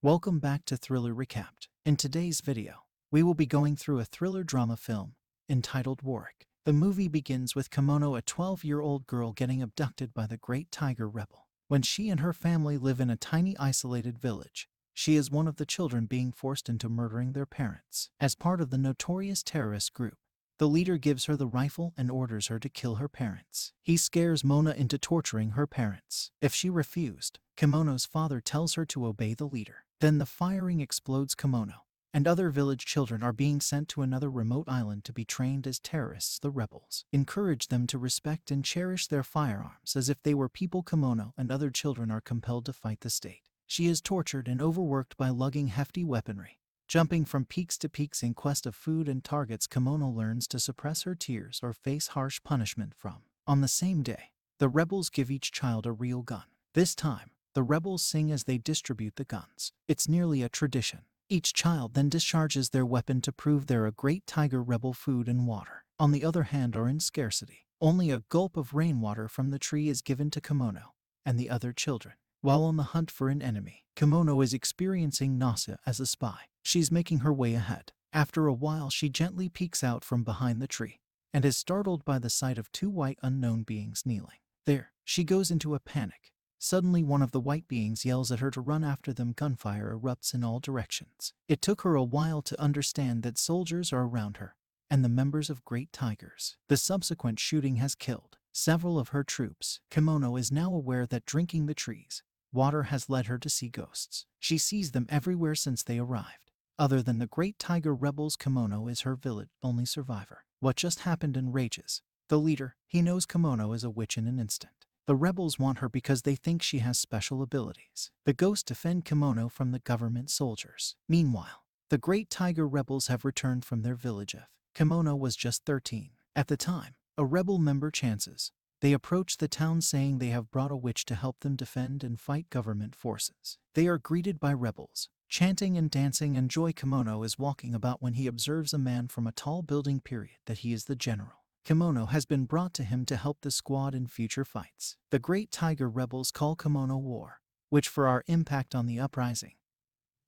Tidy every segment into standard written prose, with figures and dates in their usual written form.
Welcome back to Thriller Recapped. In today's video, we will be going through a thriller drama film entitled Warwick. The movie begins with Kimono, a 12-year-old girl, getting abducted by the Great Tiger Rebel. When she and her family live in a tiny isolated village, she is one of the children being forced into murdering their parents. As part of the notorious terrorist group, the leader gives her the rifle and orders her to kill her parents. He scares Mona into torturing her parents. If she refused, Kimono's father tells her to obey the leader. Then the firing explodes. Kimono and other village children are being sent to another remote island to be trained as terrorists. The rebels encourage them to respect and cherish their firearms as if they were people. Kimono and other children are compelled to fight the state. She is tortured and overworked by lugging hefty weaponry, jumping from peaks to peaks in quest of food and targets. Kimono learns to suppress her tears or face harsh punishment from. On the same day, the rebels give each child a real gun. This time, the rebels sing as they distribute the guns. It's nearly a tradition. Each child then discharges their weapon to prove they're a Great Tiger Rebel. Food and water, on the other hand, are in scarcity. Only a gulp of rainwater from the tree is given to Kimono and the other children. While on the hunt for an enemy, Kimono is experiencing nausea as a spy. She's making her way ahead. After a while, she gently peeks out from behind the tree and is startled by the sight of two white unknown beings kneeling there. She goes into a panic. Suddenly, one of the white beings yells at her to run after them. Gunfire erupts in all directions. It took her a while to understand that soldiers are around her and the members of Great Tigers. The subsequent shooting has killed several of her troops. Kimono is now aware that drinking the trees water has led her to see ghosts. She sees them everywhere since they arrived. Other than the Great Tiger Rebels, Kimono is her village only survivor. What just happened enrages the leader. He knows Kimono is a witch in an instant. The rebels want her because they think she has special abilities. The ghosts defend Kimono from the government soldiers. Meanwhile, the Great Tiger Rebels have returned from their village. If Kimono was just 13 at the time, a rebel member chances. They approach the town saying they have brought a witch to help them defend and fight government forces. They are greeted by rebels, chanting and dancing, and joy. Kimono is walking about when he observes a man from a tall building. That he is the general. Kimono has been brought to him to help the squad in future fights. The Great Tiger Rebels call Kimono war, which for our impact on the uprising.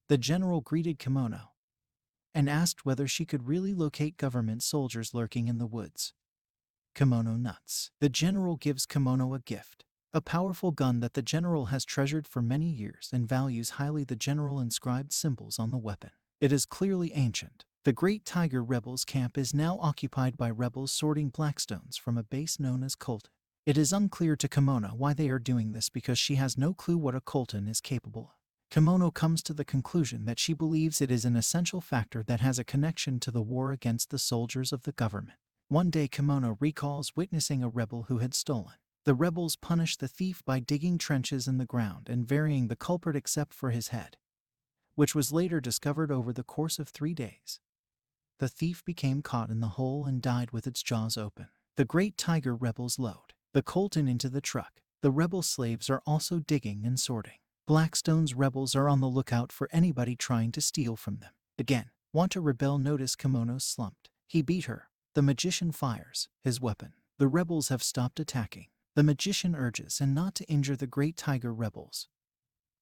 The general greeted Kimono and asked whether she could really locate government soldiers lurking in the woods. Kimono nuts. The general gives Kimono a gift, a powerful gun that the general has treasured for many years and values highly. The general inscribed symbols on the weapon. It is clearly ancient. The Great Tiger Rebels camp is now occupied by rebels sorting blackstones from a base known as coltan. It is unclear to Kimono why they are doing this because she has no clue what a coltan is capable of. Kimono comes to the conclusion that she believes it is an essential factor that has a connection to the war against the soldiers of the government. One day, Kimono recalls witnessing a rebel who had stolen. The rebels punish the thief by digging trenches in the ground and burying the culprit except for his head, which was later discovered over the course of 3 days. The thief became caught in the hole and died with its jaws open. The Great Tiger Rebels load the coltan into the truck. The rebel slaves are also digging and sorting blackstones. Rebels are on the lookout for anybody trying to steal from them. Again, want to rebel. Notice Kimono slumped. He beat her. The magician fires his weapon. The rebels have stopped attacking. The magician urges and not to injure the Great Tiger Rebels,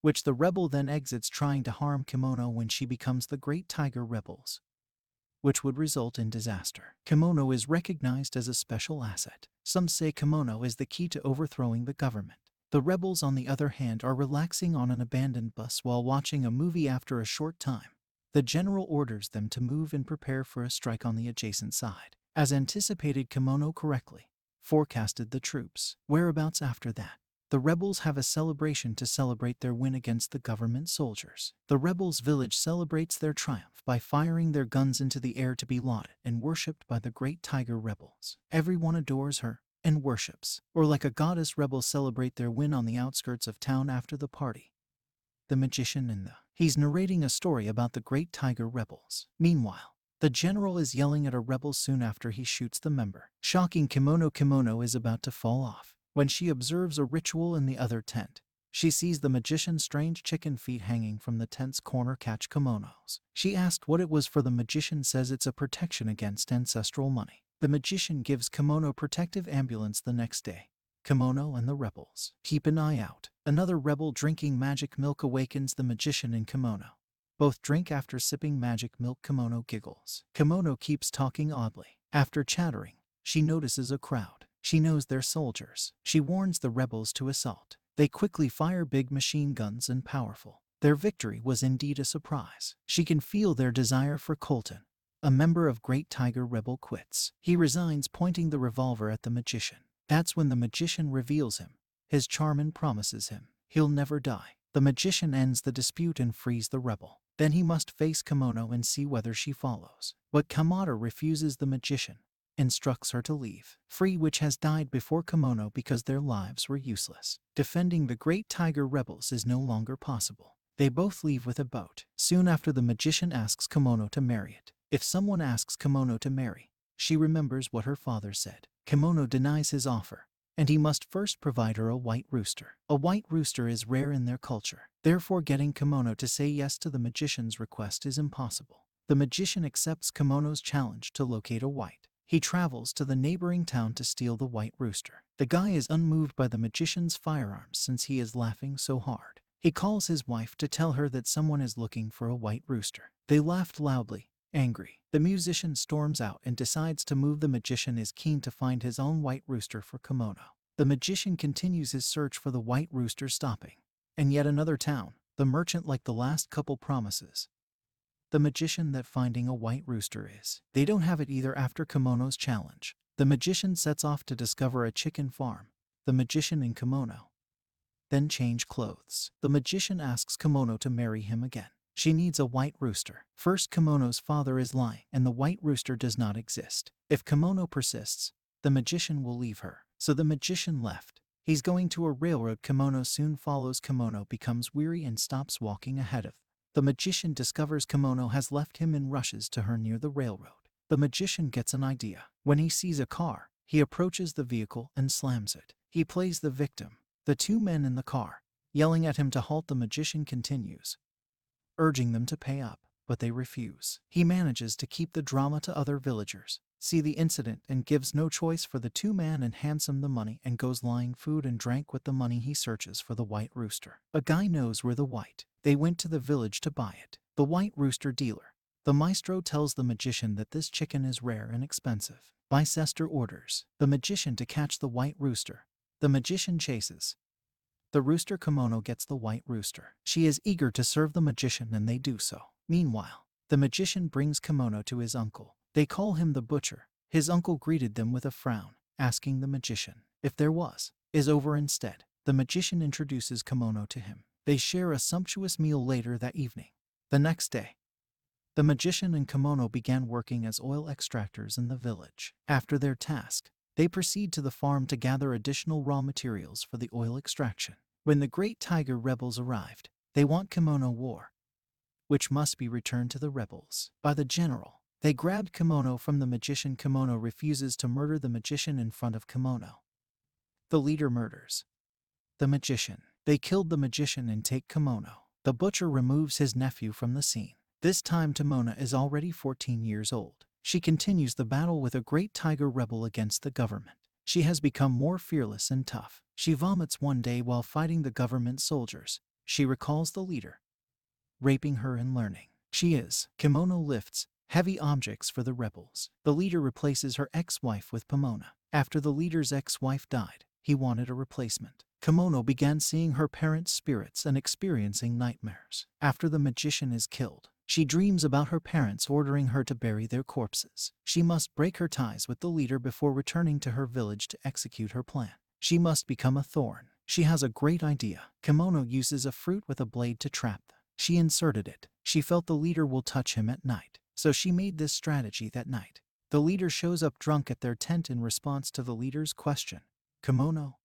which the rebel then exits, trying to harm Kimono when she becomes the Great Tiger Rebels, which would result in disaster. Kimono is recognized as a special asset. Some say Kimono is the key to overthrowing the government. The rebels, on the other hand, are relaxing on an abandoned bus while watching a movie. After a short time, the general orders them to move and prepare for a strike on the adjacent side. As anticipated, Kimono correctly forecasted the troops' whereabouts. After that, the rebels have a celebration to celebrate their win against the government soldiers. The rebels' village celebrates their triumph by firing their guns into the air to be lauded and worshipped by the Great Tiger Rebels. Everyone adores her and worships, or like a goddess. Rebels celebrate their win on the outskirts of town after the party. The magician and he's narrating a story about the Great Tiger Rebels. Meanwhile, the general is yelling at a rebel soon after he shoots the member, shocking Kimono. Kimono is about to fall off when she observes a ritual in the other tent. She sees the magician's strange chicken feet hanging from the tent's corner. Catch Kimono's. She asked what it was for. The magician says it's a protection against ancestral money. The magician gives Kimono protective ambulance the next day. Kimono and the rebels. Keep an eye out. Another rebel drinking magic milk awakens the magician and Kimono. Both drink after sipping magic milk. Kimono giggles. Kimono keeps talking oddly. After chattering, she notices a crowd. She knows they're soldiers. She warns the rebels to assault. They quickly fire big machine guns and powerful. Their victory was indeed a surprise. She can feel their desire for Colton. A member of Great Tiger Rebel quits. He resigns, pointing the revolver at the magician. That's when the magician reveals him. His charm and promises him he'll never die. The magician ends the dispute and frees the rebel. Then he must face Kimono and see whether she follows. But Kimono refuses. The magician instructs her to leave, free, which has died before Kimono because their lives were useless. Defending the Great Tiger Rebels is no longer possible. They both leave with a boat. Soon after, the magician asks Kimono to marry it. If someone asks Kimono to marry, she remembers what her father said. Kimono denies his offer, and he must first provide her a white rooster. A white rooster is rare in their culture. Therefore, getting Kimono to say yes to the magician's request is impossible. The magician accepts Kimono's challenge to locate a white. He travels to the neighboring town to steal the white rooster. The guy is unmoved by the magician's firearms since he is laughing so hard. He calls his wife to tell her that someone is looking for a white rooster. They laughed loudly, angry. The musician storms out and decides to move. The magician is keen to find his own white rooster for Kimono. The magician continues his search for the white rooster, stopping in yet another town. The merchant, like the last couple, promises the magician that finding a white rooster is. They don't have it either. After Kimono's challenge, the magician sets off to discover a chicken farm. The magician and Kimono then change clothes. The magician asks Kimono to marry him again. She needs a white rooster. First, Kimono's father is lying, and the white rooster does not exist. If Kimono persists, the magician will leave her. So the magician left. He's going to a railroad. Kimono soon follows. Kimono becomes weary and stops walking ahead of. The magician discovers Kimono has left him and rushes to her near the railroad. The magician gets an idea. When he sees a car, he approaches the vehicle and slams it. He plays the victim. The two men in the car, yelling at him to halt. The magician continues, urging them to pay up, but they refuse. He manages to keep the drama to other villagers see the incident and gives no choice for the two men and hands him the money and goes lying food and drank. With the money, he searches for the white rooster. A guy knows where the white. They went to the village to buy it. The white rooster dealer, the maestro, tells the magician that this chicken is rare and expensive. Bicester orders the magician to catch the white rooster. The magician chases the rooster. Kimono gets the white rooster. She is eager to serve the magician, and they do so. Meanwhile, the magician brings Kimono to his uncle. They call him the butcher. His uncle greeted them with a frown, asking the magician if there is over instead. The magician introduces Kimono to him. They share a sumptuous meal later that evening. The next day, the magician and Kimono began working as oil extractors in the village. After their task, they proceed to the farm to gather additional raw materials for the oil extraction. When the Great Tiger Rebels arrived, they want Kimono war, which must be returned to the rebels by the general. They grabbed Kimono from the magician. Kimono refuses to murder the magician in front of Kimono. The leader murders the magician. They killed the magician and take Kimono. The butcher removes his nephew from the scene. This time, Timona is already 14 years old. She continues the battle with a Great Tiger Rebel against the government. She has become more fearless and tough. She vomits one day while fighting the government soldiers. She recalls the leader raping her and learning Kimono lifts heavy objects for the rebels. The leader replaces her ex-wife with Pomona. After the leader's ex-wife died, he wanted a replacement. Kimono began seeing her parents' spirits and experiencing nightmares. After the magician is killed, she dreams about her parents ordering her to bury their corpses. She must break her ties with the leader before returning to her village to execute her plan. She must become a thorn. She has a great idea. Kimono uses a fruit with a blade to trap them. She inserted it. She felt the leader will touch him at night, so she made this strategy that night. The leader shows up drunk at their tent in response to the leader's question. Kimono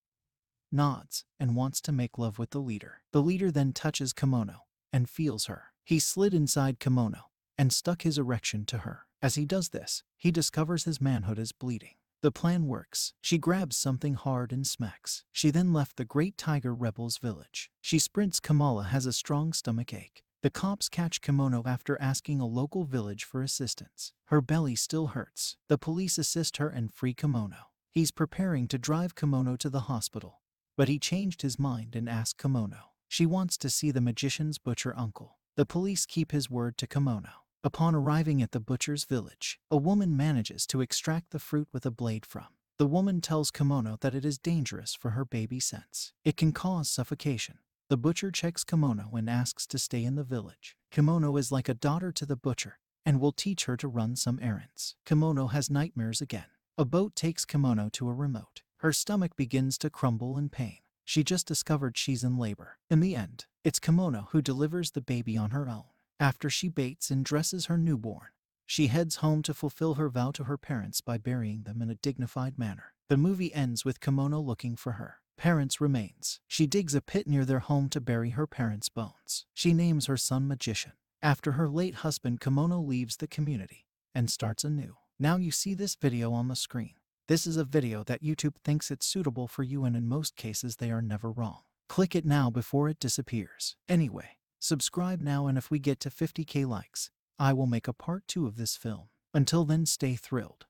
nods and wants to make love with the leader. The leader then touches Kimono and feels her. He slid inside Kimono and stuck his erection to her. As he does this, he discovers his manhood is bleeding. The plan works. She grabs something hard and smacks. She then left the Great Tiger Rebels village. She sprints. Kamala has a strong stomach ache. The cops catch Kimono after asking a local village for assistance. Her belly still hurts. The police assist her and free Kimono. He's preparing to drive Kimono to the hospital, but he changed his mind and asked Kimono. She wants to see the magician's butcher uncle. The police keep his word to Kimono. Upon arriving at the butcher's village, a woman manages to extract the fruit with a blade from. The woman tells Kimono that it is dangerous for her baby since it can cause suffocation. The butcher checks Kimono and asks to stay in the village. Kimono is like a daughter to the butcher and will teach her to run some errands. Kimono has nightmares again. A boat takes Kimono to a remote. Her stomach begins to crumble in pain. She just discovered she's in labor. In the end, it's Kimono who delivers the baby on her own. After she bathes and dresses her newborn, she heads home to fulfill her vow to her parents by burying them in a dignified manner. The movie ends with Kimono looking for her parents' remains. She digs a pit near their home to bury her parents' bones. She names her son Magician. After her late husband, Kimono leaves the community and starts anew. Now you see this video on the screen. This is a video that YouTube thinks it's suitable for you, and in most cases they are never wrong. Click it now before it disappears. Anyway, subscribe now, and if we get to 50k likes, I will make a part 2 of this film. Until then, stay thrilled.